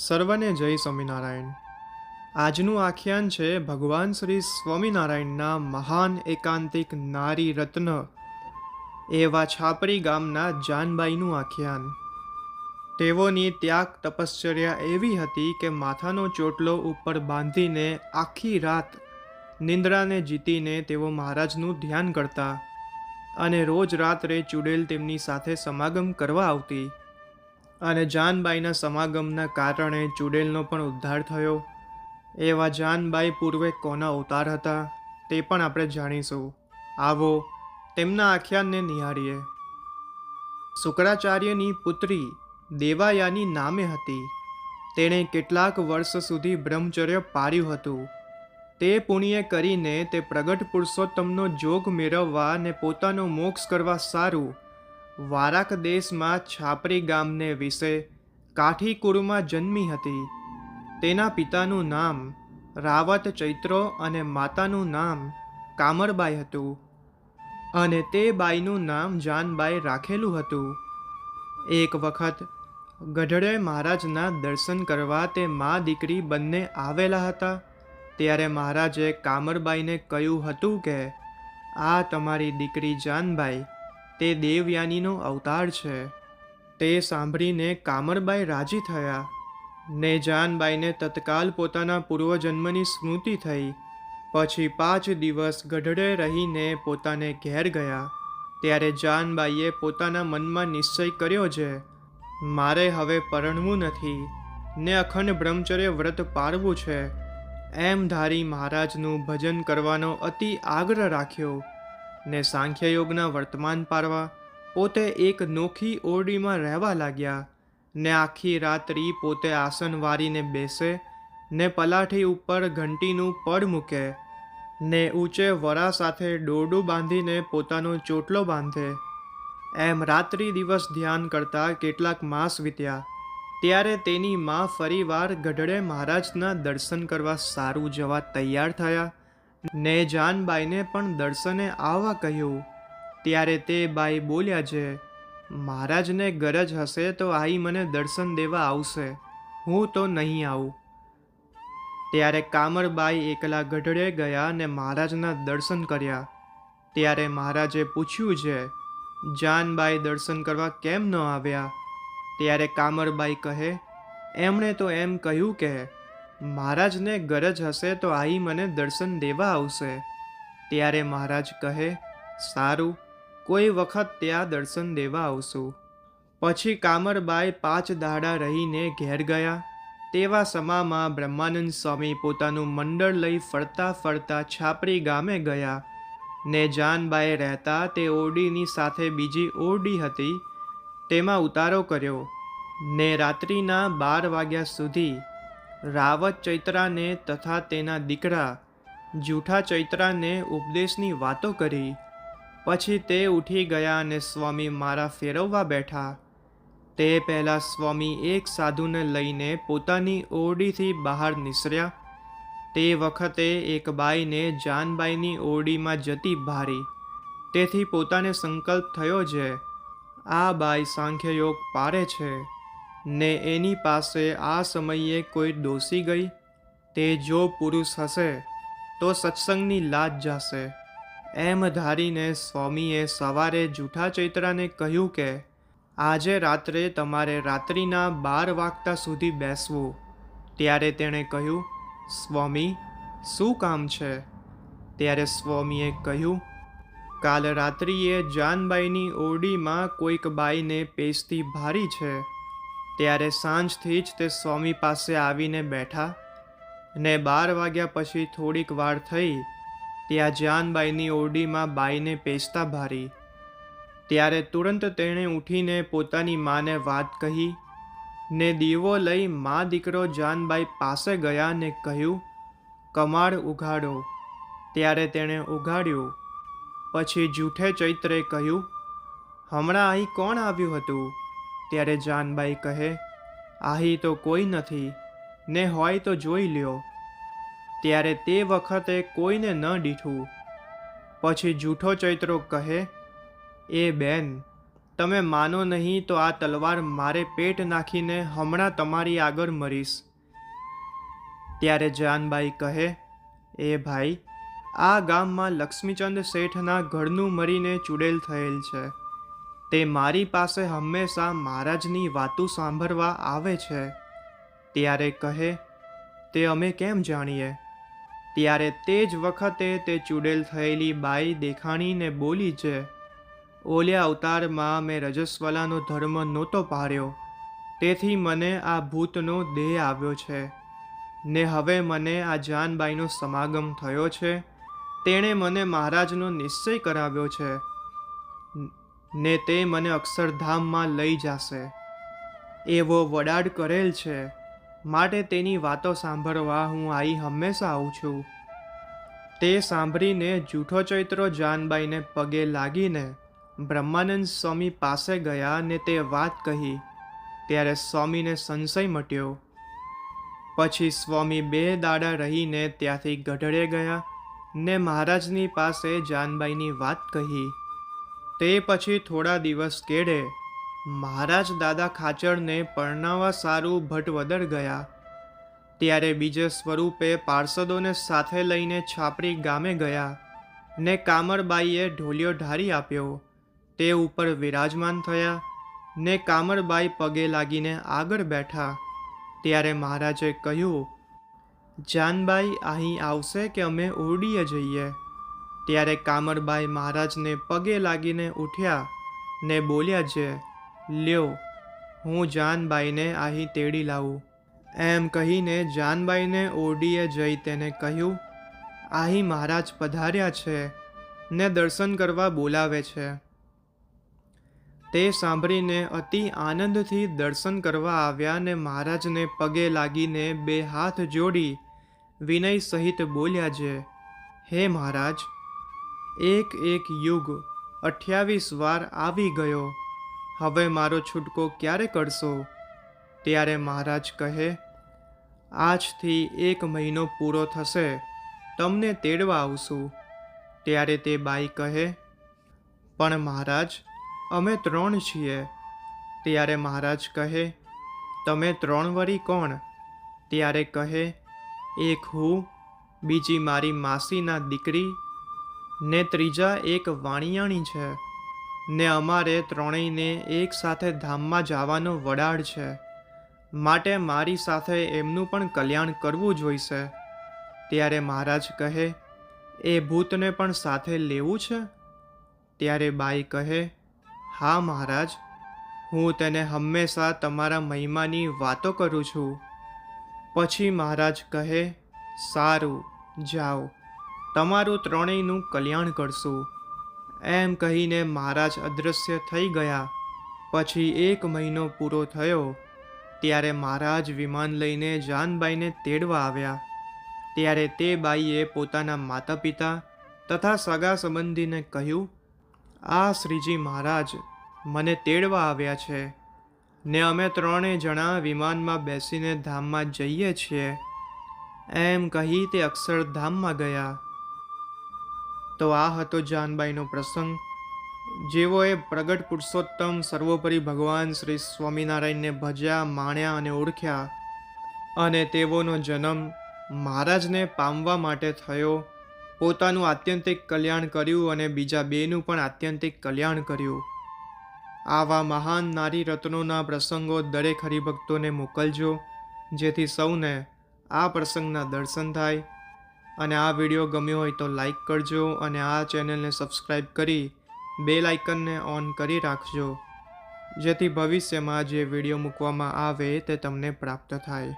સર્વને જય સ્વામિનારાયણ। આજનું આખ્યાન છે ભગવાન શ્રી સ્વામિનારાયણના મહાન એકાંતિક નારી રત્ન એવા છાપરી ગામના જાનબાઈનું આખ્યાન। તેઓની ત્યાગ તપશ્ચર્યા એવી હતી કે માથાનો ચોટલો ઉપર બાંધીને આખી રાત નિંદ્રાને જીતીને તેઓ મહારાજનું ધ્યાન કરતા અને રોજ રાત્રે ચૂડેલ તેમની સાથે સમાગમ કરવા આવતી અને જાનબાઈના સમાગમના કારણે ચૂડેલનો પણ ઉદ્ધાર થયો। એવા જાનબાઈ પૂર્વે કોના અવતાર હતા તે પણ આપણે જાણીશું। આવો તેમના આખ્યાનને નિહાળીએ। શુક્રાચાર્યની પુત્રી દેવાયાની નામે હતી। તેણે કેટલાક વર્ષ સુધી બ્રહ્મચર્ય પાળ્યું હતું। તે પુણ્ય કરીને તે પ્રગટ પુરુષોત્તમનો જોગ મેળવવા અને પોતાનો મોક્ષ કરવા સારું વારાક દેશમાં છાપરી ગામને વિશે કાઠીકુળમાં જન્મી હતી। તેના પિતાનું નામ રાવત ચૈત્રો અને માતાનું નામ કામરબાઈ હતું અને તે બાઈનું નામ જાનબાઈ રાખેલું હતું। એક વખત ગઢડે મહારાજના દર્શન કરવા તે મા દીકરી બંને આવેલા હતા। ત્યારે મહારાજે કામરબાઈને કહ્યું હતું કે આ તમારી દીકરી જાનબાઈ તે દેવયાનીનો અવતાર છે। તે સાંભળીને કામરબાઈ રાજી થયા ને જાનબાઈને તત્કાલ પોતાના પૂર્વજન્મની સ્મૃતિ થઈ। પછી 5 દિવસ ગઢડે રહીને પોતાને ઘેર ગયા। ત્યારે જાનબાઈએ પોતાના મનમાં નિશ્ચય કર્યો છે મારે હવે પરણવું નથી ને અખંડ બ્રહ્મચર્ય વ્રત પાળવું છે એમ ધારી મહારાજનું ભજન કરવાનો અતિ આગ્રહ રાખ્યો ને સાંખ્યયોગના વર્તમાન પાળવા પોતે એક નોખી ઓરડીમાં રહેવા લાગ્યા ને આખી રાત્રિ પોતે આસન વારીને બેસે ને પલાઠી ઉપર ઘંટીનું પડ મૂકે ને ઊંચે વરા સાથે દોરડું બાંધીને પોતાનો ચોટલો બાંધે। એમ રાત્રિ દિવસ ધ્યાન કરતા કેટલાક માસ વીત્યા। ત્યારે તેની માં ફરીવાર ગઢડે મહારાજના દર્શન કરવા સારું જવા તૈયાર થયા ને જાનબાઈને પણ દર્શને આવવા કહ્યું। ત્યારે તે બાઈ બોલ્યા છે મહારાજને ગરજ હશે તો આઈ મને દર્શન દેવા આવશે, હું તો નહીં આવું। ત્યારે કામરબાઈ એકલા ગઢડે ગયા ને મહારાજના દર્શન કર્યા। ત્યારે મહારાજે પૂછ્યું છે જાનબાઈ દર્શન કરવા કેમ ન આવ્યા? ત્યારે કામરબાઈ કહે એમણે તો એમ કહ્યું કે મહારાજને ગરજ હશે તો આઈ મને દર્શન દેવા આવશે। ત્યારે મહારાજ કહે સારું, કોઈ વખત ત્યાં દર્શન દેવા આવશું। પછી કામરબાઈ 5 દાડા રહીને ઘેર ગયા। તેવા સમામાં બ્રહ્માનંદ સ્વામી પોતાનું મંડળ લઈ ફરતા ફરતા છાપરી ગામે ગયા ને જાનબાઈ રહેતા તે ઓરડીની સાથે બીજી ઓરડી હતી તેમાં ઉતારો કર્યો ને રાત્રિના 12 વાગ્યા સુધી રાવત ચૈત્રાને તથા તેના દીકરા જૂઠા ચૈત્રાને ઉપદેશની વાતો કરી। પછી તે ઉઠી ગયા અને સ્વામી મારા ફેરવવા બેઠા। તે પહેલાં સ્વામી એક સાધુને લઈને પોતાની ઓરડીથી બહાર નીસર્યા। તે વખતે એક બાઈને જાનબાઈની ઓરડીમાં જતી ભારી। તેથી પોતાને સંકલ્પ થયો છે આ બાઈ સાંખ્યયોગ પાળે છે ને એની પાસે આ સમયે કોઈ ડોસી ગઈ તે જો પુરુષ હશે તો સત્સંગની લાજ જાશે। એમ ધારીને સ્વામીએ સવારે જૂઠા ચૈત્રાને કહ્યું કે આજે રાત્રે તમારે રાત્રિના 12 વાગતા સુધી બેસવું। ત્યારે તેણે કહ્યું સ્વામી શું કામ છે? ત્યારે સ્વામીએ કહ્યું કાલ રાત્રિએ જાનબાઈની ઓરડીમાં કોઈક બાઈને પેસતી ભારી છે। ત્યારે સાંજથી જ તે સ્વામી પાસે આવીને બેઠા ને 12 વાગ્યા પછી થોડીક વાર થઈ ત્યાં જાનબાઈની ઓરડીમાં બાઈને પેસતા ભારી। ત્યારે તુરંત તેણે ઉઠીને પોતાની માને વાત કહી ને દીવો લઈ મા દીકરો જાનબાઈ પાસે ગયા ને કહ્યું કમાડ ઉઘાડો। ત્યારે તેણે ઉઘાડ્યું। પછી જૂઠે ચૈત્રે કહ્યું હમણાં અહીં કોણ આવ્યું હતું? ત્યારે જાનબાઈ કહે અહીં તો કોઈ નથી ને હોય તો જોઈ લ્યો। ત્યારે તે વખતે કોઈને ન દીઠું। પછી જૂઠો ચૈત્રો કહે એ બેન તમે માનો નહીં તો આ તલવાર મારે પેટ નાખીને હમણાં તમારી આગળ મરીશ. ત્યારે જાનબાઈ કહે, એ ભાઈ, આ ગામમાં લક્ષ્મીચંદ શેઠના ઘરનું મરીને ચૂડેલ થયેલ છે. તે મારી પાસે હંમેશા મહારાજની વાતો સાંભળવા આવે છે. ત્યારે કહે, તે અમે કેમ જાણીએ? ત્યારે તે જ વખતે તે ચૂડેલ થયેલી બાઈ દેખાણીને બોલી છે, ઓલ્યા અવતારમાં મેં રજસ્વલાનો ધર્મ નહોતો પાળ્યો, તેથી મને આ ભૂતનો દેહ આવ્યો છે. ને હવે મને આ જાનબાઈનો સમાગમ થયો છે. તેણે મને મહારાજનો નિશ્ચય કરાવ્યો છે ને તે મને અક્ષરધામમાં લઈ જશે. એવો વડાડ કરેલ છે, માટે તેની વાતો સાંભળવા હું અહીં હંમેશા આવું છું. તે સાંભળીને જૂઠો ચૈત્રો જાનબાઈને પગે લાગીને બ્રહ્માનંદ સ્વામી પાસે ગયા ને તે વાત કહી. ત્યારે સ્વામીને સંશય મટ્યો. પછી સ્વામી 2 દાડા રહીને ત્યાંથી ગઢડે ગયા ને મહારાજની પાસે જાનબાઈની વાત કહી. તે પછી થોડા દિવસ કેડે મહારાજ દાદા ખાચરને પરણાવવા સારું ભટવદર ગયા. ત્યારે બીજે સ્વરૂપે પાર્ષદોને સાથે લઈને છાપરી ગામે ગયા ને કામરબાઈએ ઢોલિયો ઢારી આપ્યો. તે ઉપર વિરાજમાન થયા ને કામરબાઈ પગે લાગીને આગળ બેઠા. ત્યારે મહારાજે કહ્યું, જાનબાઈ અહીં આવશે કે અમે ઓરડીએ જઈએ? ત્યારે કામરબાઈ મહારાજને પગે લાગીને ઉઠ્યા ને બોલ્યા છે, લ્યો, હું જાનબાઈને અહીં તેડી લાવું. એમ કહીને જાનબાઈને ઓરડીએ જઈ તેને કહ્યું, અહીં મહારાજ પધાર્યા છે ને દર્શન કરવા બોલાવે છે. તે સાંભળીને અતિ આનંદથી દર્શન કરવા આવ્યા ને મહારાજને પગે લાગીને 2 હાથ જોડી વિનય સહિત બોલ્યા છે, હે મહારાજ, એક યુગ 28 વાર આવી ગયો, હવે મારો છૂટકો ક્યારે કરશો? ત્યારે મહારાજ કહે, આજથી 1 મહિનો પૂરો થશે, તમને તેડવા આવશું. ત્યારે તે બાઈ કહે, પણ મહારાજ, અમે 3 છીએ. ત્યારે મહારાજ કહે, તમે 3 વળી કોણ? ત્યારે કહે, એક હું, બીજી મારી માસીના દીકરી ને ત્રીજા એક વાણિયાણી છે. ને અમારે 3યને એક સાથે ધામમાં જવાનો વડાડ છે, માટે મારી સાથે એમનું પણ કલ્યાણ કરવું જોઈશે. ત્યારે મહારાજ કહે, એ ભૂતને પણ સાથે લેવું છે? ત્યારે બાઈ કહે, હા મહારાજ, હું તેને હંમેશા તમારા મહિમાની વાતો કરું છું. પછી મહારાજ કહે, સારું, જાઓ, તમારું 3યનું કલ્યાણ કરશું. એમ કહીને મહારાજ અદૃશ્ય થઈ ગયા. પછી 1 મહિનો પૂરો થયો. ત્યારે મહારાજ વિમાન લઈને જાનબાઈને તેડવા આવ્યા. ત્યારે તે બાઈએ પોતાના માતા પિતા તથા સગા સંબંધીને કહ્યું, આ શ્રીજી મહારાજ મને તેડવા આવ્યા છે ને અમે 3 જણા વિમાનમાં બેસીને ધામમાં જઈએ છીએ. એમ કહી તે અક્ષરધામમાં ગયા. તો આ હતો જાનબાઈનો પ્રસંગ. જેઓએ પ્રગટ પુરુષોત્તમ સર્વોપરી ભગવાન શ્રી સ્વામિનારાયણને ભજ્યા, માણ્યા અને ઓળખ્યા, અને તેઓનો જન્મ મહારાજને પામવા માટે થયો, પોતાનું આત્યંતિક કલ્યાણ કર્યું અને બીજા 2નું પણ આત્યંતિક કલ્યાણ કર્યું. આવા મહાન નારી રત્નોના પ્રસંગો દરેક હરિભક્તોને મોકલજો, જેથી સૌને આ પ્રસંગના દર્શન થાય. અને આ વિડીયો ગમ્યો હોય તો લાઈક કરજો અને આ ચેનલને સબસ્ક્રાઈબ કરી બેલ આઇકનને ઓન કરી રાખજો, જેથી ભવિષ્યમાં જે વિડીયો મૂકવામાં આવે તે તમને પ્રાપ્ત થાય.